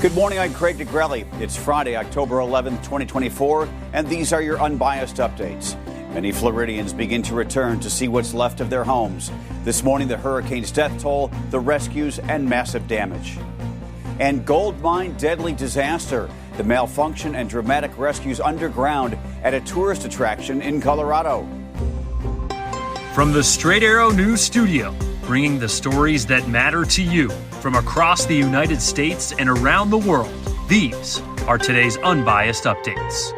Good morning, I'm Craig DeGrelli. It's Friday, October 11th, 2024, and these are your Unbiased Updates. Many Floridians begin to return to see what's left of their homes. This morning, the hurricane's death toll, the rescues, and massive damage. And gold mine deadly disaster. The malfunction and dramatic rescues underground at a tourist attraction in Colorado. From the Straight Arrow News Studio, bringing the stories that matter to you from across the United States and around the world. These are today's Unbiased Updates.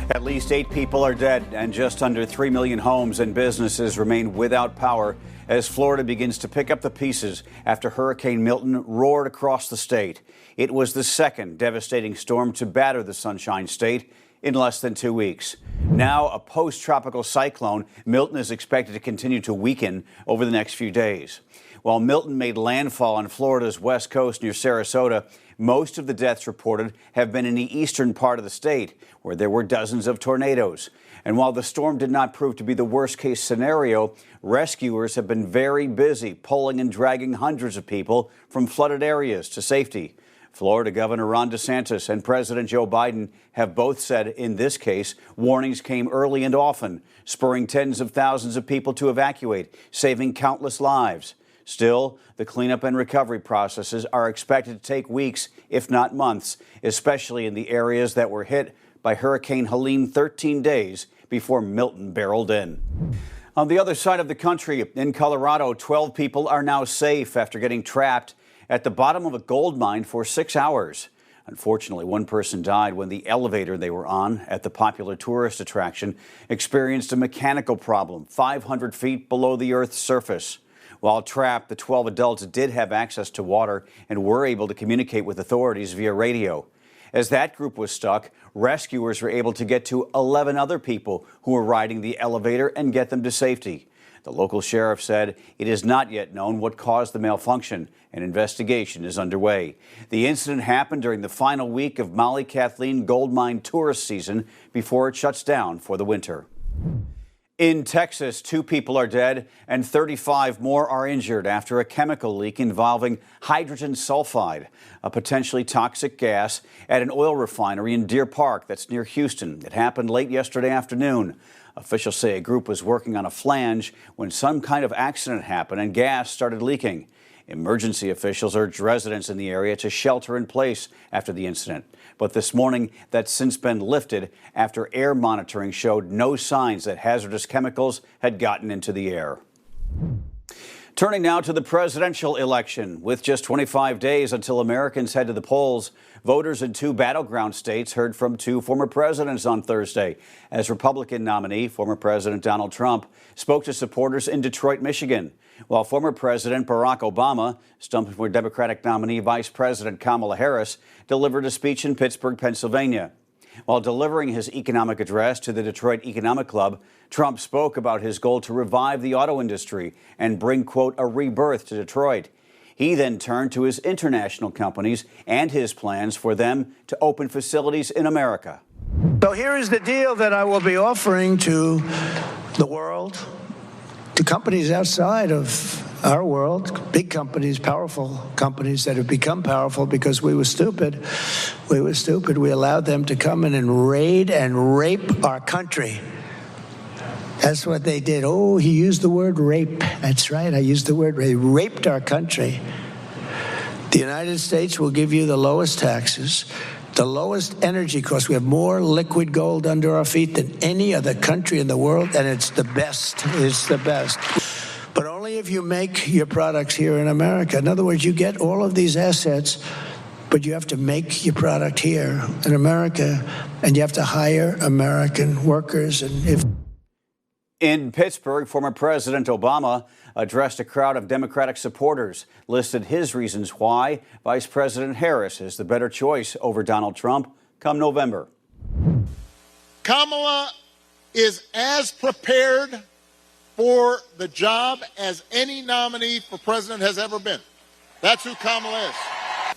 At least 8 people are dead and just under 3 million homes and businesses remain without power as Florida begins to pick up the pieces after Hurricane Milton roared across the state. It was the second devastating storm to batter the Sunshine State in less than 2 weeks. Now, a post-tropical cyclone, Milton is expected to continue to weaken over the next few days. While Milton made landfall on Florida's west coast near Sarasota, most of the deaths reported have been in the eastern part of the state, where there were dozens of tornadoes. And while the storm did not prove to be the worst-case scenario, rescuers have been very busy pulling and dragging hundreds of people from flooded areas to safety. Florida Governor Ron DeSantis and President Joe Biden have both said in this case warnings came early and often, spurring tens of thousands of people to evacuate, saving countless lives. Still, the cleanup and recovery processes are expected to take weeks, if not months, especially in the areas that were hit by Hurricane Helene 13 days before Milton barreled in. On the other side of the country, in Colorado, 12 people are now safe after getting trapped at the bottom of a gold mine for 6 hours. Unfortunately, one person died when the elevator they were on at the popular tourist attraction experienced a mechanical problem 500 feet below the Earth's surface. While trapped, the 12 adults did have access to water and were able to communicate with authorities via radio. As that group was stuck, rescuers were able to get to 11 other people who were riding the elevator and get them to safety. The local sheriff said it is not yet known what caused the malfunction. An investigation is underway. The incident happened during the final week of Molly Kathleen gold mine tourist season before it shuts down for the winter. In Texas, 2 people are dead and 35 more are injured after a chemical leak involving hydrogen sulfide, a potentially toxic gas, at an oil refinery in Deer Park that's near Houston. It happened late yesterday afternoon. Officials say a group was working on a flange when some kind of accident happened and gas started leaking. Emergency officials urged residents in the area to shelter in place after the incident. But this morning, that's since been lifted after air monitoring showed no signs that hazardous chemicals had gotten into the air. Turning now to the presidential election. With just 25 days until Americans head to the polls, voters in 2 battleground states heard from 2 former presidents on Thursday, as Republican nominee, former President Donald Trump, spoke to supporters in Detroit, Michigan, while former President Barack Obama, stumped for Democratic nominee Vice President Kamala Harris, delivered a speech in Pittsburgh, Pennsylvania. While delivering his economic address to the Detroit Economic Club, Trump spoke about his goal to revive the auto industry and bring, quote, a rebirth to Detroit. He then turned to his international companies and his plans for them to open facilities in America. So here is the deal that I will be offering to the world, to companies outside of our world, big companies, powerful companies that have become powerful because we were stupid. We were stupid. We allowed them to come in and raid and rape our country. That's what they did. Oh, he used the word rape. That's right, I used the word rape. They raped our country. The United States will give you the lowest taxes, the lowest energy costs. We have more liquid gold under our feet than any other country in the world, and it's the best. It's the best. But only if you make your products here in America. In other words, you get all of these assets, but you have to make your product here in America, and you have to hire American workers. In Pittsburgh, former President Obama addressed a crowd of Democratic supporters, listed his reasons why Vice President Harris is the better choice over Donald Trump come November. Kamala is as prepared for the job as any nominee for president has ever been. That's who Kamala is.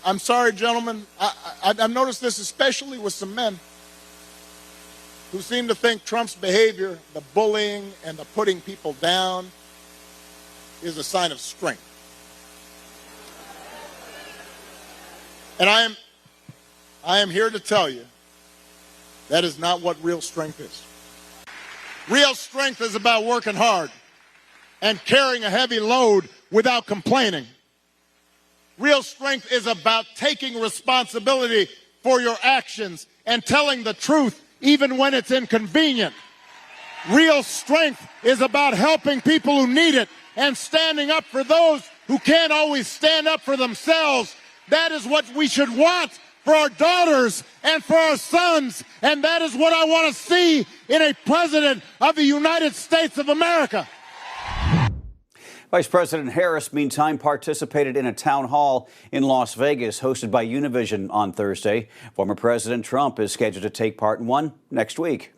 I'm sorry, gentlemen. I've noticed this especially with some men who seem to think Trump's behavior, the bullying and the putting people down, is a sign of strength. And I am here to tell you that is not what real strength is. Real strength is about working hard and carrying a heavy load without complaining. Real strength is about taking responsibility for your actions and telling the truth even when it's inconvenient. Real strength is about helping people who need it and standing up for those who can't always stand up for themselves. That is what we should want for our daughters and for our sons, and that is what I want to see in a president of the United States of America. Vice President Harris, meantime, participated in a town hall in Las Vegas hosted by Univision on Thursday. Former President Trump is scheduled to take part in one next week.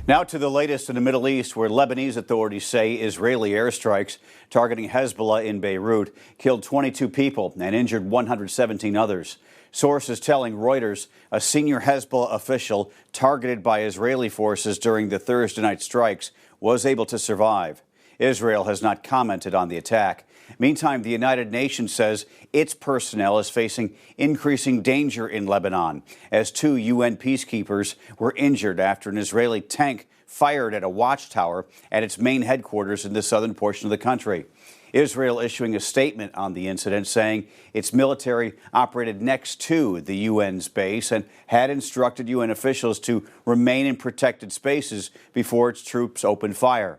Now to the latest in the Middle East, where Lebanese authorities say Israeli airstrikes targeting Hezbollah in Beirut killed 22 people and injured 117 others. Sources telling Reuters a senior Hezbollah official targeted by Israeli forces during the Thursday night strikes was able to survive. Israel has not commented on the attack. Meantime, the United Nations says its personnel is facing increasing danger in Lebanon as 2 UN peacekeepers were injured after an Israeli tank fired at a watchtower at its main headquarters in the southern portion of the country. Israel issuing a statement on the incident saying its military operated next to the UN's base and had instructed UN officials to remain in protected spaces before its troops opened fire.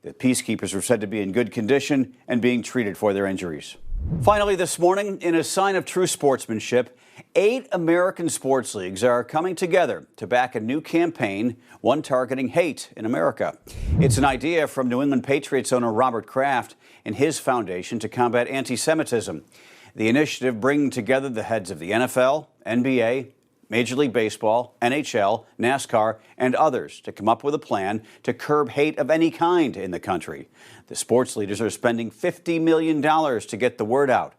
The peacekeepers were said to be in good condition and being treated for their injuries. Finally, this morning, in a sign of true sportsmanship, 8 American sports leagues are coming together to back a new campaign, one targeting hate in America. It's an idea from New England Patriots owner Robert Kraft and his foundation to combat anti-Semitism. The initiative bringing together the heads of the NFL, NBA, Major League Baseball, NHL, NASCAR, and others to come up with a plan to curb hate of any kind in the country. The sports leaders are spending $50 million to get the word out.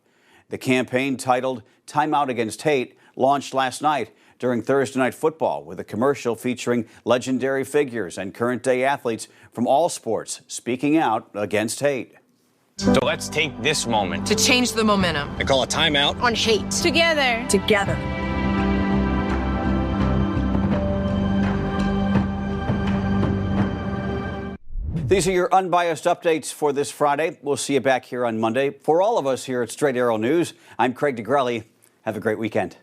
The campaign, titled Time Out Against Hate, launched last night during Thursday Night Football with a commercial featuring legendary figures and current-day athletes from all sports speaking out against hate. So let's take this moment to change the momentum and call a timeout on hate. Together. These are your unbiased updates for this Friday. We'll see you back here on Monday. For all of us here at Straight Arrow News, I'm Craig DeGrelli. Have a great weekend.